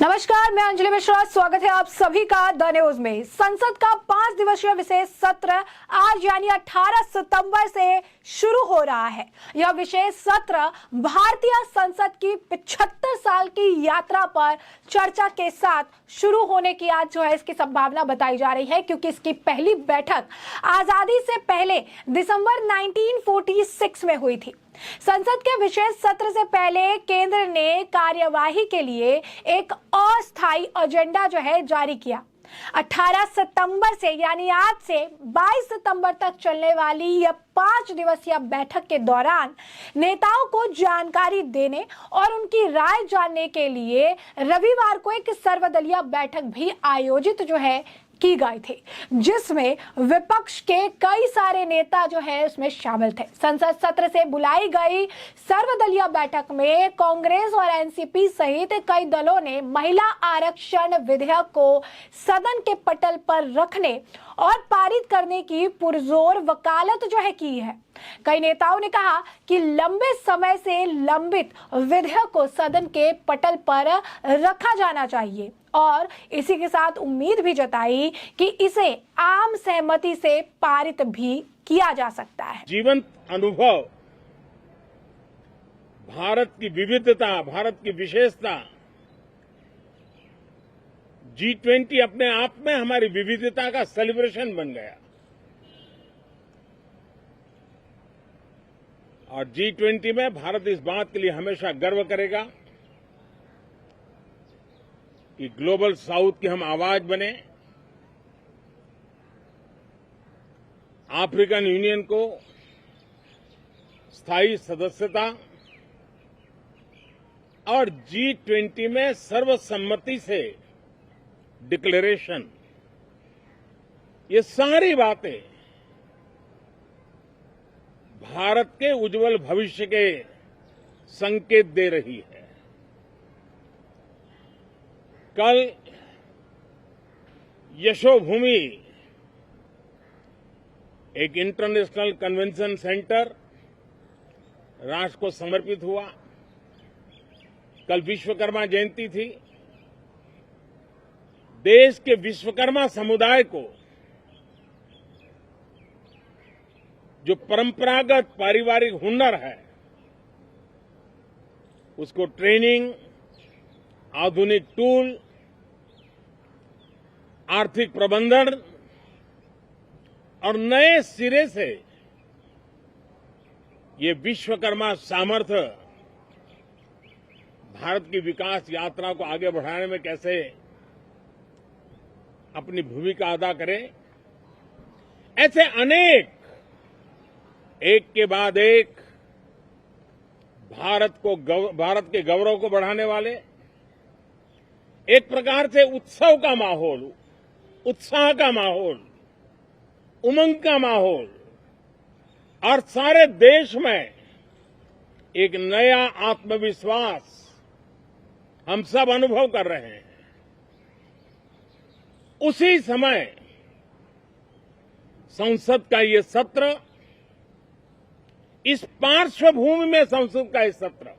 नमस्कार, मैं अंजलि मिश्रा। स्वागत है आप सभी का द न्यूज में। संसद का 5 दिवसीय विशेष सत्र आज यानी 18 सितंबर से शुरू हो रहा है। यह विशेष सत्र भारतीय संसद की 75 साल की यात्रा पर चर्चा के साथ शुरू होने की आज इसकी संभावना बताई जा रही है, क्योंकि इसकी पहली बैठक आजादी से पहले दिसंबर 1946 में हुई थी। संसद के विशेष सत्र से पहले केंद्र ने कार्यवाही के लिए एक अस्थायी एजेंडा जारी किया। 18 सितंबर से यानी आज से 22 सितंबर तक चलने वाली यह 5 दिवसीय बैठक के दौरान नेताओं को जानकारी देने और उनकी राय जानने के लिए रविवार को एक सर्वदलीय बैठक भी आयोजित की गई थी, जिसमें विपक्ष के कई सारे नेता उसमें शामिल थे। संसद सत्र से बुलाई गई सर्वदलीय बैठक में कांग्रेस और एनसीपी सहित कई दलों ने महिला आरक्षण विधेयक को सदन के पटल पर रखने और पारित करने की पुरजोर वकालत की है। कई नेताओं ने कहा कि लंबे समय से लंबित विधेयक को सदन के पटल पर रखा जाना चाहिए और इसी के साथ उम्मीद भी जताई कि इसे आम सहमति से पारित भी किया जा सकता है। जीवंत अनुभव, भारत की विविधता, भारत की विशेषता, G20 अपने आप में हमारी विविधता का सेलिब्रेशन बन गया और G20 में भारत इस बात के लिए हमेशा गर्व करेगा कि ग्लोबल साउथ की हम आवाज बने। अफ्रीकन यूनियन को स्थायी सदस्यता और G20 में सर्वसम्मति से डिक्लेरेशन, ये सारी बातें भारत के उज्जवल भविष्य के संकेत दे रही है। कल यशोभूमि एक इंटरनेशनल कन्वेंशन सेंटर राष्ट्र को समर्पित हुआ। कल विश्वकर्मा जयंती थी। देश के विश्वकर्मा समुदाय को जो परंपरागत पारिवारिक हुनर है, उसको ट्रेनिंग, आधुनिक टूल, आर्थिक प्रबंधन और नए सिरे से ये विश्वकर्मा सामर्थ्य भारत की विकास यात्रा को आगे बढ़ाने में कैसे अपनी भूमिका अदा करे, ऐसे अनेक एक के बाद एक भारत के गौरव को बढ़ाने वाले, एक प्रकार से उत्सव का माहौल, उत्साह का माहौल, उमंग का माहौल और सारे देश में एक नया आत्मविश्वास हम सब अनुभव कर रहे हैं। उसी समय संसद का ये सत्र, इस पार्श्वभूमि में संसद का ये सत्र,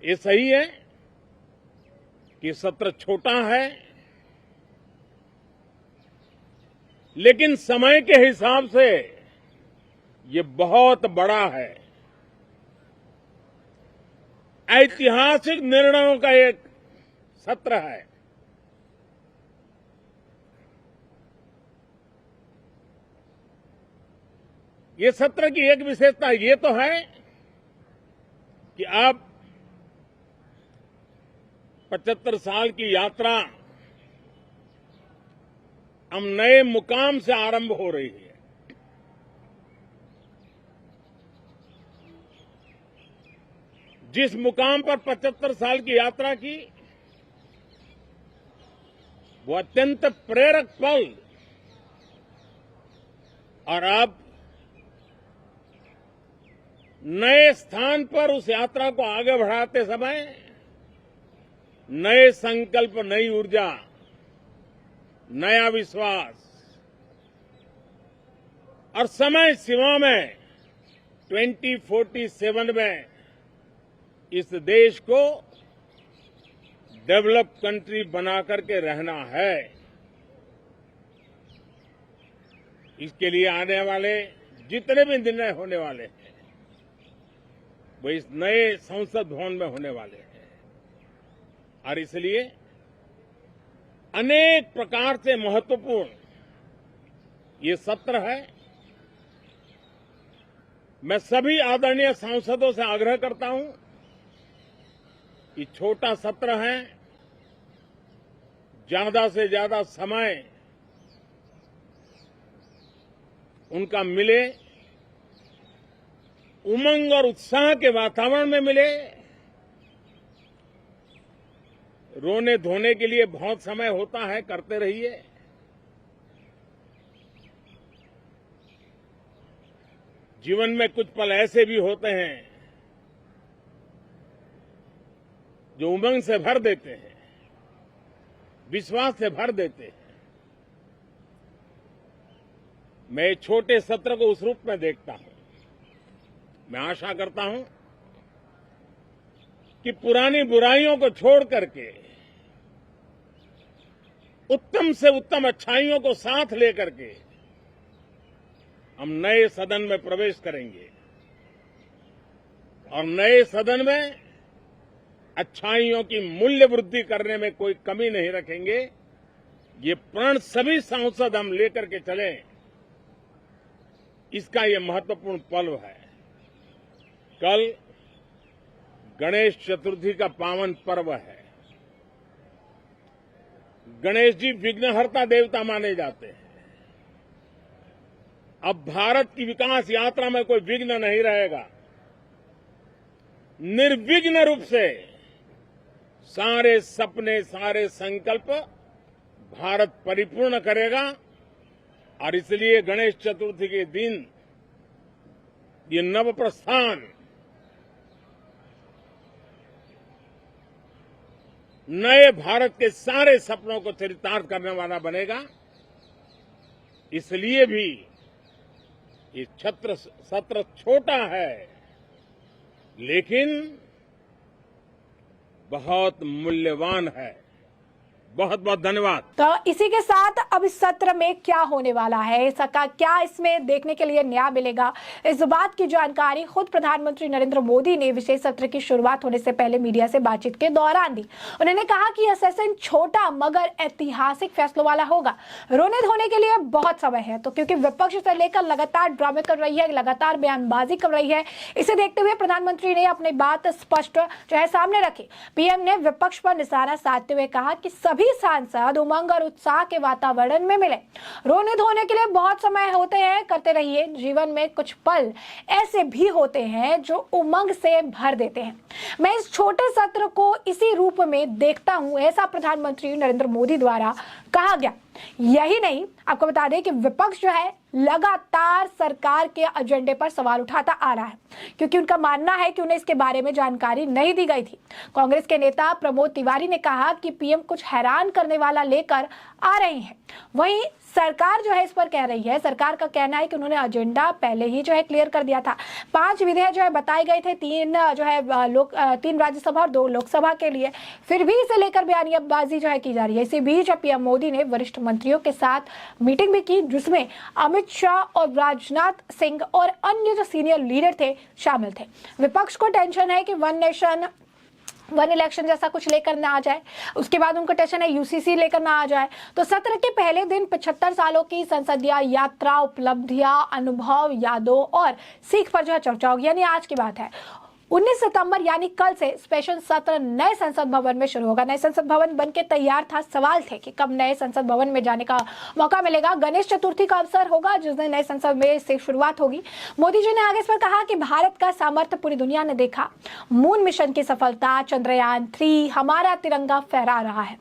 ये सही है कि सत्र छोटा है, लेकिन समय के हिसाब से ये बहुत बड़ा है। ऐतिहासिक निर्णयों का एक सत्र है। ये सत्र की एक विशेषता ये तो है कि अब 75 साल की यात्रा हम नए मुकाम से आरंभ हो रही है। जिस मुकाम पर 75 साल की यात्रा की, वो अत्यंत प्रेरक पल, और अब नए स्थान पर उस यात्रा को आगे बढ़ाते समय नए संकल्प, नई ऊर्जा, नया विश्वास और समय सीमा में 2047 में इस देश को डेवलप कंट्री बना करके रहना है। इसके लिए आने वाले जितने भी निर्णय होने वाले हैं वो इस नए संसद भवन में होने वाले हैं और इसलिए अनेक प्रकार से महत्वपूर्ण ये सत्र है। मैं सभी आदरणीय सांसदों से आग्रह करता हूं कि छोटा सत्र है, ज्यादा से ज्यादा समय उनका मिले, उमंग और उत्साह के वातावरण में मिले। रोने धोने के लिए बहुत समय होता है, करते रहिए। जीवन में कुछ पल ऐसे भी होते हैं जो उमंग से भर देते हैं, विश्वास से भर देते हैं। मैं इस छोटे सत्र को उस रूप में देखता हूं। मैं आशा करता हूं कि पुरानी बुराइयों को छोड़ करके उत्तम से उत्तम अच्छाइयों को साथ लेकर के हम नए सदन में प्रवेश करेंगे और नए सदन में अच्छाइयों की मूल्य वृद्धि करने में कोई कमी नहीं रखेंगे। ये प्रण सभी सांसद हम लेकर के चलें, इसका ये महत्वपूर्ण पर्व है। कल गणेश चतुर्थी का पावन पर्व है। गणेश जी विघ्नहर्ता देवता माने जाते हैं। अब भारत की विकास यात्रा में कोई विघ्न नहीं रहेगा। निर्विघ्न रूप से सारे सपने, सारे संकल्प भारत परिपूर्ण करेगा और इसलिए गणेश चतुर्थी के दिन ये नव प्रस्थान नए भारत के सारे सपनों को चरितार्थ करने वाला बनेगा। इसलिए भी ये सत्र छोटा है लेकिन बहुत मूल्यवान है। बहुत बहुत धन्यवाद। तो इसी के साथ अब इस सत्र में क्या होने वाला है, इसका क्या इसमें देखने के लिए न्याय मिलेगा, इस बात की जानकारी खुद प्रधानमंत्री नरेंद्र मोदी ने विशेष सत्र की शुरुआत होने से पहले मीडिया से बातचीत के दौरान दी। उन्होंने कहा कि यह सेशन छोटा मगर ऐतिहासिक फैसलों वाला होगा। रोने धोने के लिए बहुत समय है, तो क्योंकि विपक्ष से लेकर लगातार ड्रामे कर रही है, लगातार बयानबाजी कर रही है, इसे देखते हुए प्रधानमंत्री ने अपनी बात स्पष्ट जो है सामने रखी। पीएम ने विपक्ष पर निशाना साधते हुए कहा कि सभी सांसद उमंग और उत्साह के वातावरण में मिले। रोने धोने के लिए बहुत समय होते हैं, करते रहिए। जीवन में कुछ पल ऐसे भी होते हैं जो उमंग से भर देते हैं। मैं इस छोटे सत्र को इसी रूप में देखता हूं, ऐसा प्रधानमंत्री नरेंद्र मोदी द्वारा कहा गया। यही नहीं, आपको बता दें कि विपक्ष जो है लगातार सरकार के एजेंडे पर सवाल उठाता आ रहा है, क्योंकि उनका मानना है कि उन्हें इसके बारे में जानकारी नहीं दी गई थी। कांग्रेस के नेता प्रमोद तिवारी ने कहा कि पीएम कुछ हैरान करने वाला लेकर आ रहे हैं। वहीं सरकार जो है इस पर कह रही है, सरकार का कहना है कि उन्होंने एजेंडा पहले ही जो है क्लियर कर दिया था। 5 विधेयक जो है बताए गए थे, 3 राज्यसभा और 2 लोकसभा के लिए, फिर भी इसे लेकर बयानबाजी जो है की जा रही है। इसी बीच पीएम मोदी ने वरिष्ठ मंत्रियों के साथ मीटिंग भी की, जिसमें अमित शाह और राजनाथ सिंह और अन्य जो सीनियर लीडर थे शामिल थे। विपक्ष को टेंशन है कि वन नेशन वन इलेक्शन जैसा कुछ लेकर ना आ जाए, उसके बाद उनका टेंशन है यूसीसी लेकर ना आ जाए। तो सत्र के पहले दिन 75 सालों की संसदीय यात्रा, उपलब्धियां, अनुभव, यादों और सीख पर जो है चर्चा होगी। यानी आज की बात है, 19 सितंबर यानी कल से स्पेशल सत्र नए संसद भवन में शुरू होगा। नए संसद भवन बनके तैयार था, सवाल थे कि कब नए संसद भवन में जाने का मौका मिलेगा। गणेश चतुर्थी का अवसर होगा जिस दिन नए संसद में से शुरुआत होगी। मोदी जी ने आगे इस पर कहा कि भारत का सामर्थ्य पूरी दुनिया ने देखा। मून मिशन की सफलता, चंद्रयान 3 हमारा तिरंगा फहरा रहा है।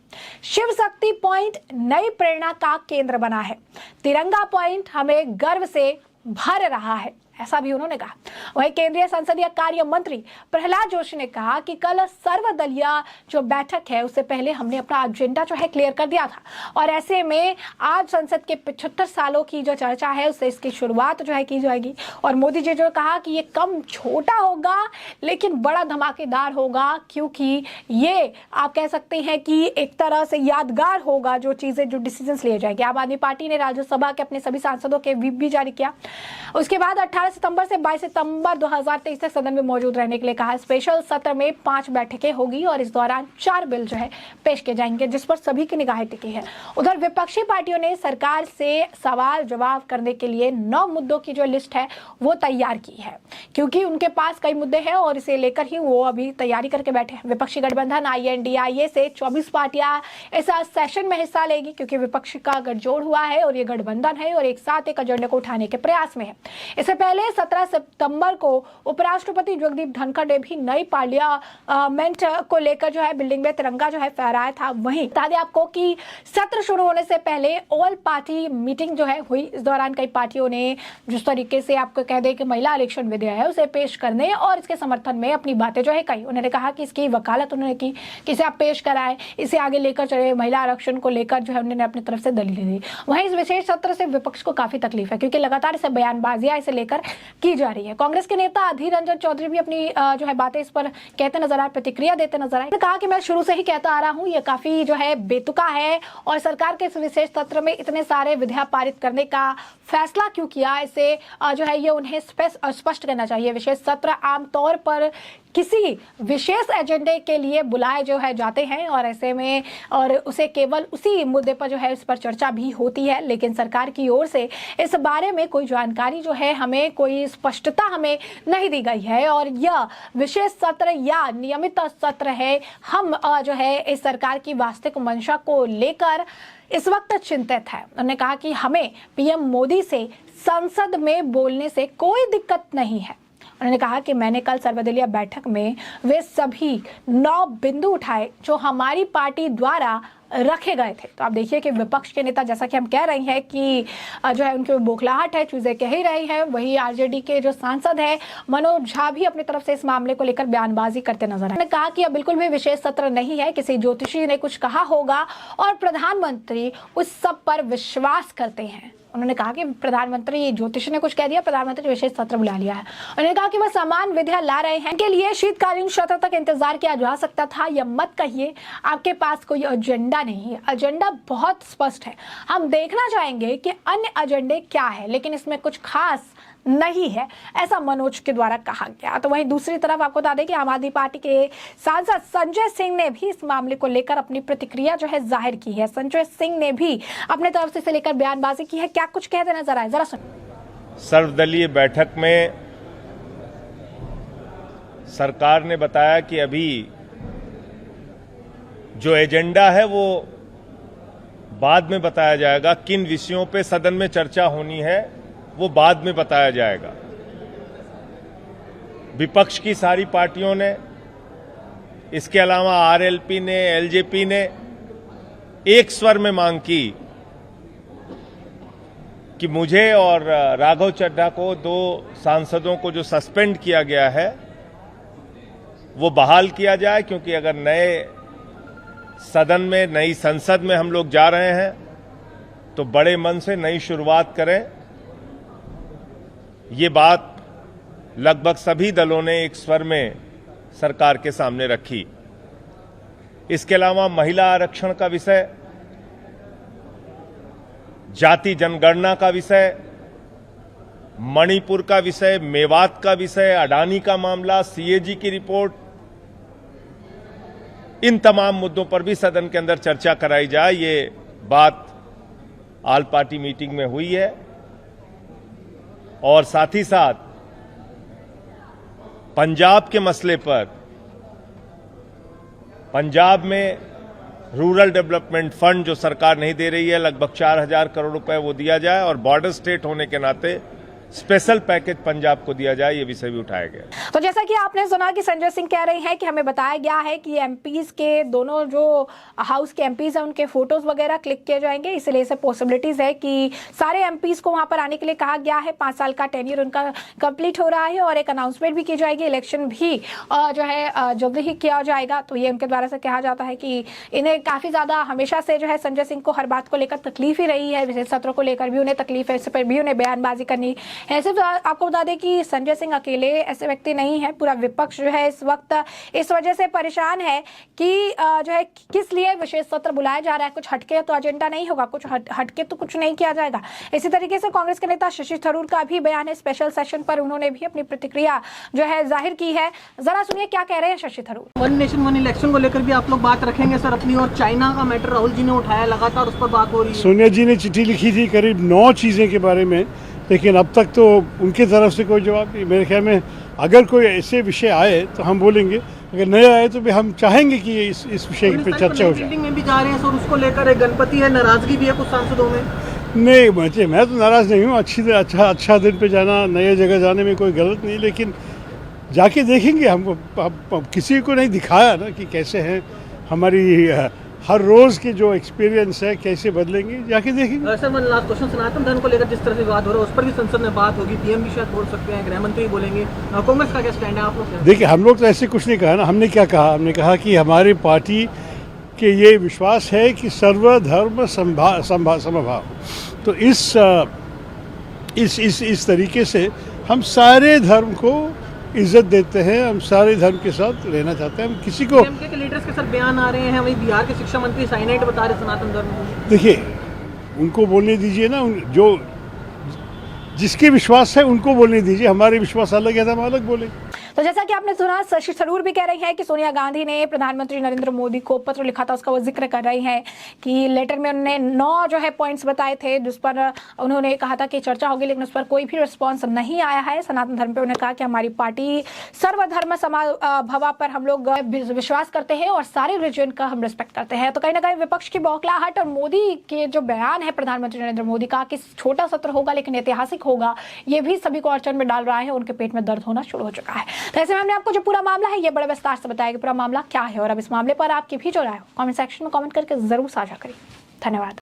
शिव शक्ति पॉइंट नई प्रेरणा का केंद्र बना है। तिरंगा पॉइंट हमें गर्व से भर रहा है। ऐसा भी उन्होंने कहा। वहीं केंद्रीय संसदीय कार्य मंत्री प्रहलाद जोशी ने कहा कि कल सर्वदलीय जो बैठक है उससे पहले हमने अपना एजेंडा जो है क्लियर कर दिया था और ऐसे में आज संसद के 75 सालों की जो चर्चा है उससे इसकी शुरुआत जो है की जाएगी। और मोदी जी जो कहा कि ये कम छोटा होगा लेकिन बड़ा धमाकेदार होगा, क्योंकि ये आप कह सकते हैं कि एक तरह से यादगार होगा जो चीजें जो डिसीजंस लिए जाएंगे। आम आदमी पार्टी ने राज्यसभा के अपने सभी सांसदों के व्हिप भी जारी किया। उसके बाद 18 सितंबर से 22 सितंबर 2023 तक सदन में मौजूद रहने के लिए कहा। स्पेशल सत्र में 5 बैठकें होगी और इस दौरान 4 बिल जो है पेश किए जाएंगे, जिस पर सभी की निगाहें टिकी है। उधर विपक्षी पार्टियों ने सरकार से सवाल जवाब करने के लिए 9 मुद्दों की जो लिस्ट है वो तैयार की है, क्योंकि उनके पास कई मुद्दे हैं और इसे लेकर ही वो अभी तैयारी करके बैठे हैं। विपक्षी गठबंधन INDIA से 24 पार्टियां इस सेशन में हिस्सा लेगी, क्योंकि विपक्ष का गठजोड़ हुआ है और ये गठबंधन है और एक साथ एक एजेंडे को उठाने के प्रयास में है। इससे पहले 17 सितंबर को उपराष्ट्रपति जगदीप धनखड़ ने भी नई पार्लियामेंट को लेकर जो है बिल्डिंग में तिरंगा जो है फहराया था। वहीं बता दें आपको कि सत्र शुरू होने से पहले ऑल पार्टी मीटिंग जो है हुई। इस दौरान कई पार्टियों ने जिस तरीके से आपको कह दें कि महिला आरक्षण विधेयक है उसे पेश करने और इसके समर्थन में अपनी बातें जो है कही। उन्होंने कहा कि इसकी वकालत उन्होंने की कि इसे आप पेश कराएं, इसे आगे लेकर चले। महिला आरक्षण को लेकर जो है उन्होंने अपनी तरफ से दलीलें दी। वहीं इस विशेष सत्र से विपक्ष को काफी तकलीफ है, क्योंकि लगातार इसे बयानबाजियां इसे लेकर की जा रही है। कांग्रेस के नेता अधीर रंजन चौधरी भी अपनी जो है बातें इस पर कहते नजर आए, प्रतिक्रिया देते नजर आए। कहा कि मैं शुरू से ही कहता आ रहा हूं ये काफी जो है बेतुका है और सरकार के इस विशेष सत्र में इतने सारे विधेयक पारित करने का फैसला क्यों किया, इसे जो है ये उन्हें स्पष्ट करना चाहिए। विशेष सत्र आमतौर पर किसी विशेष एजेंडे के लिए बुलाए जो है जाते हैं और ऐसे में और उसे केवल उसी मुद्दे पर जो है इस पर चर्चा भी होती है, लेकिन सरकार की ओर से इस बारे में कोई जानकारी जो है हमें कोई स्पष्टता हमें नहीं दी गई है। और यह विशेष सत्र या नियमित सत्र है, हम जो है इस सरकार की वास्तविक मंशा को लेकर इस वक्त चिंतित है। उन्होंने कहा कि हमें PM मोदी से संसद में बोलने से कोई दिक्कत नहीं है। उन्होंने कहा कि मैंने कल सर्वदलीय बैठक में वे सभी 9 बिंदु उठाए जो हमारी पार्टी द्वारा रखे गए थे। तो आप देखिए कि विपक्ष के नेता, जैसा कि हम कह रहे हैं कि जो है उनकी बौखलाहट है, चीजें कह ही रही है। वही RJD के जो सांसद है मनोज झा भी अपनी तरफ से इस मामले को लेकर बयानबाजी करते नजर आए। उन्होंने कहा कि यह बिल्कुल भी विशेष सत्र नहीं है, किसी ज्योतिषी ने कुछ कहा होगा और प्रधानमंत्री उस सब पर विश्वास करते हैं। उन्होंने कहा कि प्रधानमंत्री ज्योतिष ने कुछ कह दिया, प्रधानमंत्री विशेष सत्र बुला लिया है। उन्होंने कहा कि वह समान विधेयक ला रहे हैं, के लिए शीतकालीन सत्र तक इंतजार किया जा सकता था। यह मत कहिए आपके पास कोई एजेंडा नहीं है, एजेंडा बहुत स्पष्ट है। हम देखना चाहेंगे कि अन्य एजेंडे क्या है, लेकिन इसमें कुछ खास नहीं है, ऐसा मनोज के द्वारा कहा गया। तो वहीं दूसरी तरफ आपको बता दें कि आम आदमी पार्टी के सांसद संजय सिंह ने भी इस मामले को लेकर अपनी प्रतिक्रिया जो है जाहिर की है। संजय सिंह ने भी अपने तरफ से इसे लेकर बयानबाजी की है। क्या कुछ कहते नजर आए, जरा सुनिए। सर्वदलीय बैठक में सरकार ने बताया कि अभी जो एजेंडा है वो बाद में बताया जाएगा, किन विषयों पे सदन में चर्चा होनी है वो बाद में बताया जाएगा। विपक्ष की सारी पार्टियों ने, इसके अलावा RLP ने, LJP ने एक स्वर में मांग की कि मुझे और राघव चड्ढा को, 2 सांसदों को जो सस्पेंड किया गया है वो बहाल किया जाए, क्योंकि अगर नए सदन में, नई संसद में हम लोग जा रहे हैं तो बड़े मन से नई शुरुआत करें। ये बात लगभग सभी दलों ने एक स्वर में सरकार के सामने रखी। इसके अलावा महिला आरक्षण का विषय, जाति जनगणना का विषय, मणिपुर का विषय, मेवात का विषय, अडानी का मामला, CAG की रिपोर्ट, इन तमाम मुद्दों पर भी सदन के अंदर चर्चा कराई जाए, ये बात ऑल पार्टी मीटिंग में हुई है। और साथ ही साथ पंजाब के मसले पर, पंजाब में रूरल डेवलपमेंट फंड जो सरकार नहीं दे रही है, लगभग 4000 करोड़ रुपए वो दिया जाए और बॉर्डर स्टेट होने के नाते स्पेशल पैकेज पंजाब को दिया जाए, ये विषय भी उठाया गया। तो जैसा कि आपने सुना कि संजय सिंह कह रहे हैं कि हमें बताया गया है कि एमपीज के दोनों जो हाउस के एमपीज हैं उनके फोटोज वगैरह क्लिक किए जाएंगे, इसलिए ऐसे पॉसिबिलिटीज है कि सारे एमपीज को वहां पर आने के लिए कहा गया है। 5 साल का टेन्योर उनका कंप्लीट हो रहा है और एक अनाउंसमेंट भी की जाएगी, इलेक्शन भी जो है जल्द ही किया जाएगा। तो ये उनके द्वारा से कहा जाता है कि इन्हें काफी ज्यादा हमेशा से जो है संजय सिंह को हर बात को लेकर तकलीफ ही रही है, विशेष सत्र को लेकर भी उन्हें तकलीफ है, इस पर भी उन्हें बयानबाजी करनी है। सिर्फ आपको बता दें कि संजय सिंह अकेले ऐसे व्यक्ति नहीं है, पूरा विपक्ष जो है इस वक्त इस वजह से परेशान है कि जो है किस लिए विशेष सत्र बुलाया जा रहा है। कुछ हटके तो एजेंडा नहीं होगा, कुछ हटके तो कुछ नहीं किया जाएगा। इसी तरीके से कांग्रेस के नेता शशि थरूर का भी बयान है स्पेशल सेशन पर, उन्होंने भी अपनी प्रतिक्रिया जो है जाहिर की है। जरा सुनिए क्या कह रहे हैं Shashi Tharoor. One nation one election को लेकर भी आप लोग बात रखेंगे सर अपनी, और चाइना का मैटर राहुल जी ने उठाया, लगातार उस पर बात हो रही है। सोनिया जी ने चिट्ठी लिखी थी करीब 9 चीज़ें के बारे में, लेकिन अब तक तो उनकी तरफ से कोई जवाब नहीं। मेरे ख्याल में अगर कोई ऐसे विषय आए तो हम बोलेंगे, अगर नया आए तो भी हम चाहेंगे कि इस विषय पे चर्चा हो जाए। मीटिंग में भी जा रहे हैं सर, उसको लेकर एक गणपति है, नाराजगी भी है कुछ सांसदों में। नहीं, मैं तो नाराज़ नहीं हूँ। अच्छा दिन पे जाना, नए जगह जाने में कोई गलत नहीं, लेकिन जाके देखेंगे। हमको किसी को नहीं दिखाया ना कि कैसे हैं हमारी हर रोज़ के जो एक्सपीरियंस है कैसे बदलेंगे, जाके देखेंगे। सर वन लास्ट क्वेश्चन, सनातन धर्म को लेकर जिस तरह से विवाद हो रहा है उस पर भी संसद में बात होगी, पीएम भी शायद बोल सकते हैं, गृह मंत्री बोलेंगे, कांग्रेस का क्या स्टैंड है आप लोग? देखिए, हम लोग तो ऐसे कुछ नहीं कहा ना। हमने क्या कहा? हमने कहा कि हमारी पार्टी के ये विश्वास है कि सर्वधर्म समभाव। तो इस तरीके से हम सारे धर्म को इज्जत देते हैं, हम सारे धर्म के साथ रहना चाहते हैं। हम किसी को के लीडर्स के सर बयान आ रहे हैं, वही बिहार के शिक्षा मंत्री साइनाइड बता रहे सनातन धर्म को। देखिए, उनको बोलने दीजिए ना, जो जिसके विश्वास है उनको बोलने दीजिए। हमारे विश्वास अलग है तो हम अलग बोले। तो जैसा कि आपने सुना, शशि थरूर भी कह रही हैं कि सोनिया गांधी ने प्रधानमंत्री नरेंद्र मोदी को पत्र लिखा था, उसका वो जिक्र कर रही हैं कि लेटर में उन्होंने 9 जो है पॉइंट्स बताए थे जिस पर उन्होंने कहा था कि चर्चा होगी, लेकिन उस पर कोई भी रिस्पांस नहीं आया है। सनातन धर्म पे उन्होंने कहा कि हमारी पार्टी सर्वधर्म भवा पर हम लोग विश्वास करते हैं और सारे रिलीजन का हम रिस्पेक्ट करते हैं। तो कहीं ना कहीं विपक्ष की बौखलाहट और मोदी के जो बयान है प्रधानमंत्री नरेंद्र मोदी का कि छोटा सत्र होगा लेकिन ऐतिहासिक होगा, ये भी सभी को अड़चन में डाल रहा है, उनके पेट में दर्द होना शुरू हो चुका है। तो ऐसे में हमने आपको जो पूरा मामला है ये बड़े विस्तार से बताया कि पूरा मामला क्या है, और अब इस मामले पर आपकी भी जो राय हो कमेंट सेक्शन में कमेंट करके जरूर साझा करिए। धन्यवाद।